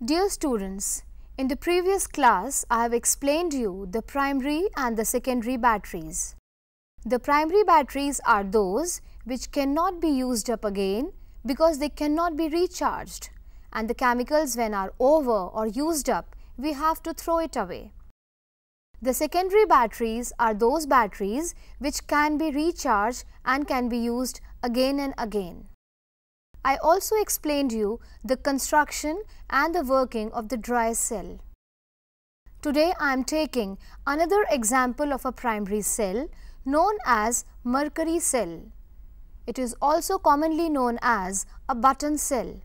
Dear students, in the previous class I have explained you the primary and the secondary batteries. The primary batteries are those which cannot be used up again because they cannot be recharged, and the chemicals when are over or used up we have to throw it away. The secondary batteries are those batteries which can be recharged and can be used again and again. I also explained you the construction and the working of the dry cell. Today I am taking another example of a primary cell known as mercury cell. It is also commonly known as a button cell.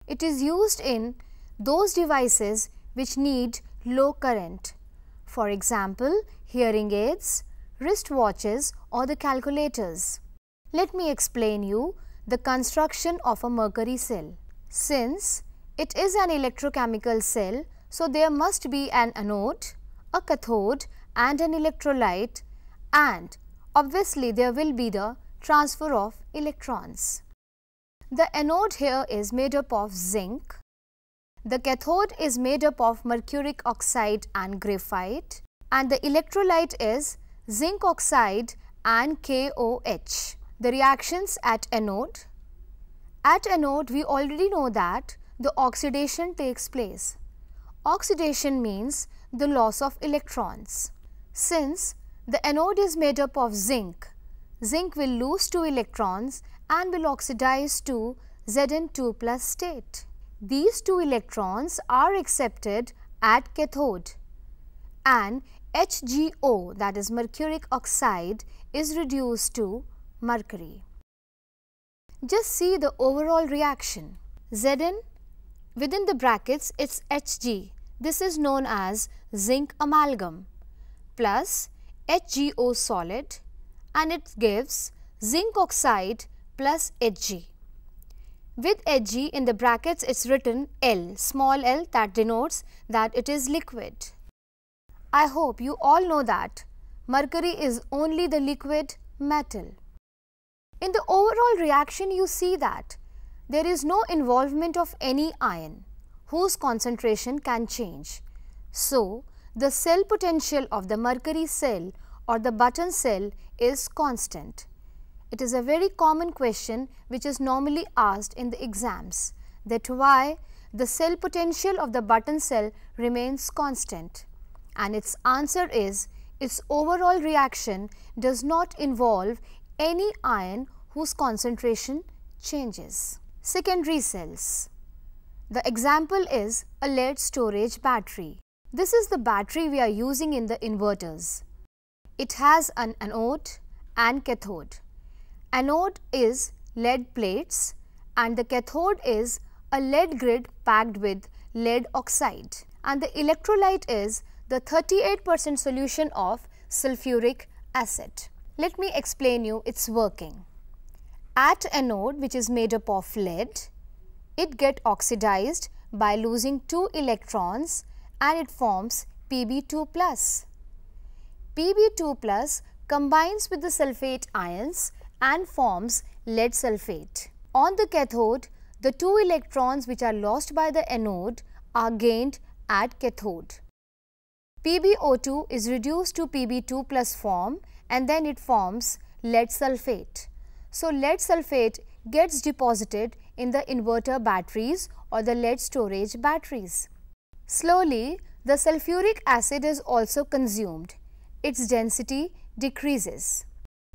It is used in those devices which need low current. For example, hearing aids, wristwatches or the calculators. Let me explain you the construction of a mercury cell. Since it is an electrochemical cell, so there must be an anode, a cathode and an electrolyte, and obviously there will be the transfer of electrons. The anode here is made up of zinc. The cathode is made up of mercuric oxide and graphite, and the electrolyte is zinc oxide and KOH. The reactions at anode. At anode we already know that the oxidation takes place. Oxidation means the loss of electrons. Since the anode is made up of zinc, zinc will lose 2 electrons and will oxidize to Zn2 plus state. These 2 electrons are accepted at cathode and HgO, that is mercuric oxide, is reduced to mercury. Just see the overall reaction. Zn within the brackets it's Hg, this is known as zinc amalgam, plus HgO solid, and it gives zinc oxide plus Hg. With Hg in the brackets it's written L, small l, that denotes that it is liquid. I hope you all know that mercury is only the liquid metal. In the overall reaction you see that there is no involvement of any ion whose concentration can change. So, the cell potential of the mercury cell or the button cell is constant. It is a very common question which is normally asked in the exams, that why the cell potential of the button cell remains constant, and its answer is its overall reaction does not involve any ion whose concentration changes. Secondary cells. The example is a lead storage battery. This is the battery we are using in the inverters. It has an anode and cathode. Anode is lead plates and the cathode is a lead grid packed with lead oxide, and the electrolyte is the 38% solution of sulfuric acid. Let me explain you its working. At anode, which is made up of lead, it gets oxidized by losing 2 electrons and it forms Pb2 plus. Pb2 plus combines with the sulfate ions and forms lead sulfate. On the cathode, the 2 electrons which are lost by the anode are gained at cathode. PbO2 is reduced to Pb2 plus form and then it forms lead sulfate. So, lead sulfate gets deposited in the inverter batteries or the lead storage batteries. Slowly, the sulfuric acid is also consumed. Its density decreases.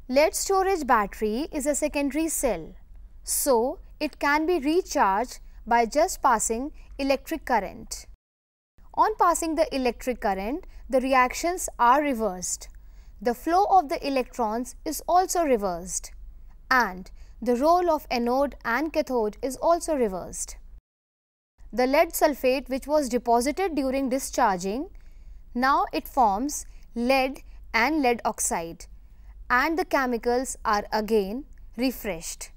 Lead storage battery is a secondary cell, so it can be recharged by just passing electric current. On passing the electric current, the reactions are reversed. The flow of the electrons is also reversed, and the role of anode and cathode is also reversed. The lead sulfate which was deposited during discharging, now it forms lead and lead oxide, and the chemicals are again refreshed.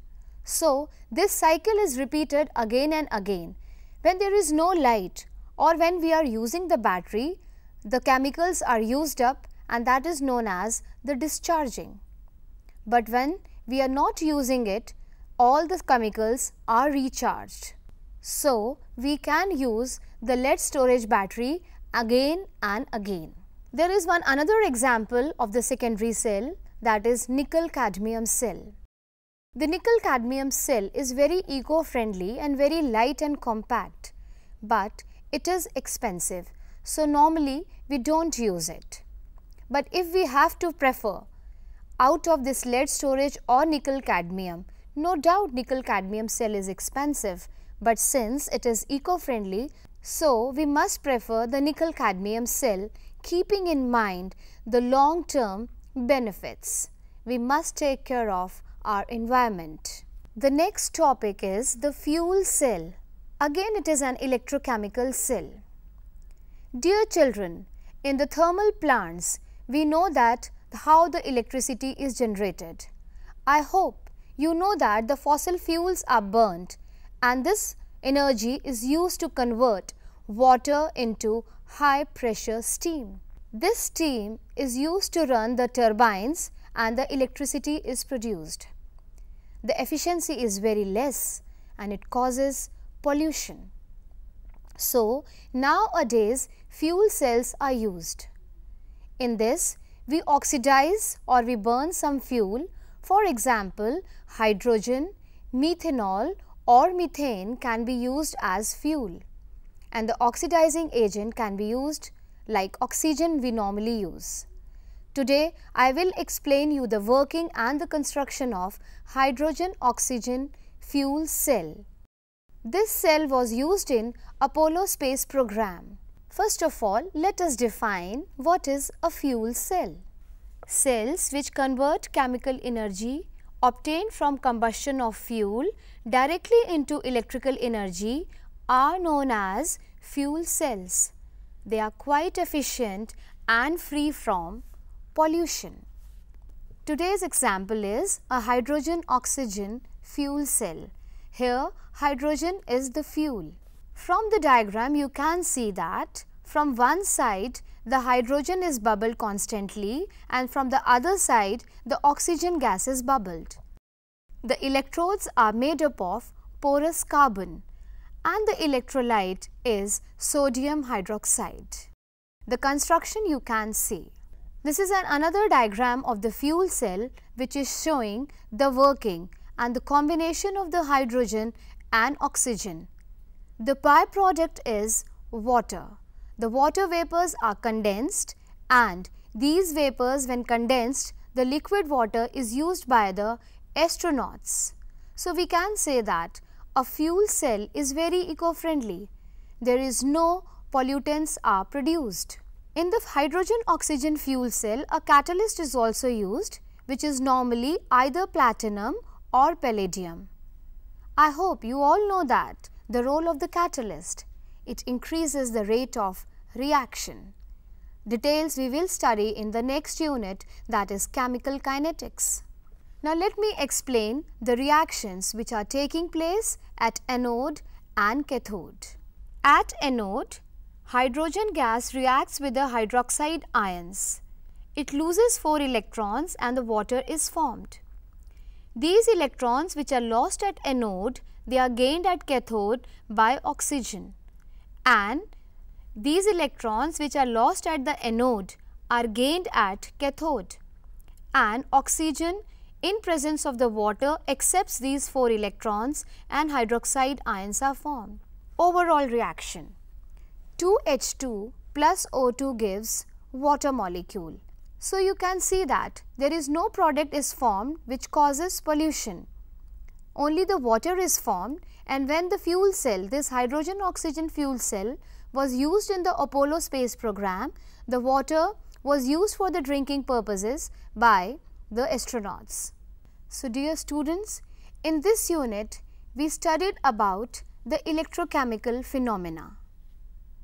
So, this cycle is repeated again and again. When there is no light or when we are using the battery, the chemicals are used up and that is known as the discharging. But when we are not using it, all the chemicals are recharged. So, we can use the lead storage battery again and again. There is another example of the secondary cell, that is nickel cadmium cell. The nickel cadmium cell is very eco-friendly and very light and compact, but it is expensive. So, normally we don't use it. But if we have to prefer out of this lead storage or nickel cadmium, no doubt nickel cadmium cell is expensive, but since it is eco-friendly, so we must prefer the nickel cadmium cell, keeping in mind the long-term benefits. We must take care of our environment. The next topic is the fuel cell. Again, it is an electrochemical cell. Dear children, in the thermal plants, we know that how the electricity is generated. I hope you know that the fossil fuels are burnt and this energy is used to convert water into high pressure steam. This steam is used to run the turbines and the electricity is produced. The efficiency is very less and it causes pollution. So, nowadays fuel cells are used. In this, we oxidize or we burn some fuel, for example, hydrogen, methanol or methane can be used as fuel, and the oxidizing agent can be used like oxygen we normally use. Today, I will explain you the working and the construction of hydrogen-oxygen fuel cell. This cell was used in Apollo space program. First of all, let us define what is a fuel cell. Cells which convert chemical energy obtained from combustion of fuel directly into electrical energy are known as fuel cells. They are quite efficient and free from pollution. Today's example is a hydrogen-oxygen fuel cell. Here, hydrogen is the fuel. From the diagram, you can see that from one side, the hydrogen is bubbled constantly and from the other side, the oxygen gas is bubbled. The electrodes are made up of porous carbon and the electrolyte is sodium hydroxide. The construction you can see. This is another diagram of the fuel cell which is showing the working and the combination of the hydrogen and oxygen. The byproduct is water. The water vapors are condensed and these vapors, when condensed, the liquid water is used by the astronauts. So, we can say that a fuel cell is very eco-friendly. There is no pollutants are produced. In the hydrogen-oxygen fuel cell, a catalyst is also used, which is normally either platinum or palladium. I hope you all know that the role of the catalyst. It increases the rate of reaction. Details we will study in the next unit, that is chemical kinetics. Now, let me explain the reactions which are taking place at anode and cathode. At anode, hydrogen gas reacts with the hydroxide ions. It loses 4 electrons and the water is formed. These electrons which are lost at anode, they are gained at cathode by oxygen, and these electrons which are lost at the anode are gained at cathode, and oxygen in presence of the water accepts these 4 electrons and hydroxide ions are formed. Overall reaction: 2H2 plus O2 gives water molecule. So, you can see that there is no product is formed which causes pollution. Only the water is formed, and when the fuel cell, this hydrogen oxygen fuel cell, was used in the Apollo space program, the water was used for the drinking purposes by the astronauts. So, dear students, in this unit we studied about the electrochemical phenomena.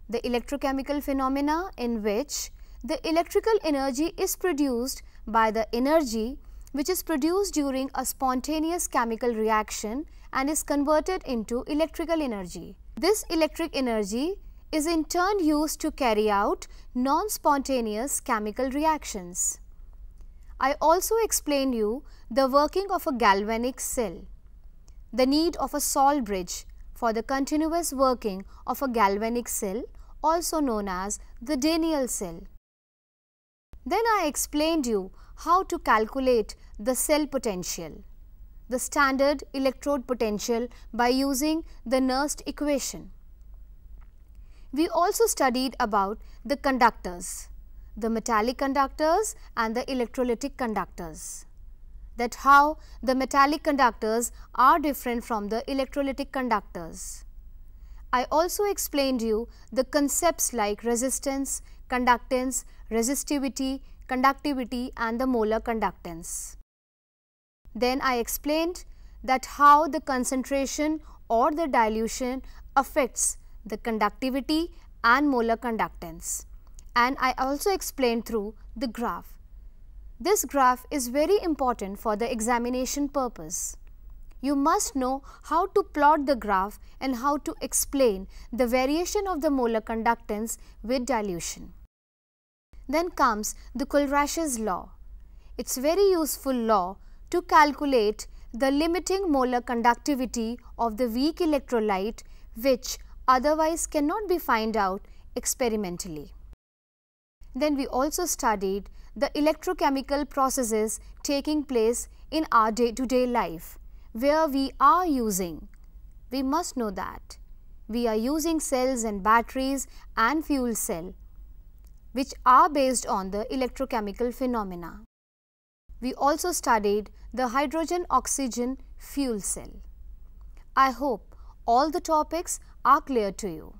The electrochemical phenomena in which the electrical energy is produced by the energy which is produced during a spontaneous chemical reaction and is converted into electrical energy. This electric energy is in turn used to carry out non-spontaneous chemical reactions. I also explained you the working of a galvanic cell, the need of a Saul bridge for the continuous working of a galvanic cell, also known as the Daniell cell. Then I explained you how to calculate the cell potential, the standard electrode potential, by using the Nernst equation. We also studied about the conductors, the metallic conductors and the electrolytic conductors, that how the metallic conductors are different from the electrolytic conductors. I also explained you the concepts like resistance, conductance, resistivity, conductivity and the molar conductance. Then I explained that how the concentration or the dilution affects the conductivity and molar conductance, and I also explained through the graph. This graph is very important for the examination purpose. You must know how to plot the graph and how to explain the variation of the molar conductance with dilution. Then comes the Kulrash's law. It's very useful law to calculate the limiting molar conductivity of the weak electrolyte, which otherwise cannot be found out experimentally. Then we also studied the electrochemical processes taking place in our day-to-day life, where we must know that we are using cells and batteries and fuel cell, which are based on the electrochemical phenomena. We also studied the hydrogen-oxygen fuel cell. I hope all the topics are clear to you.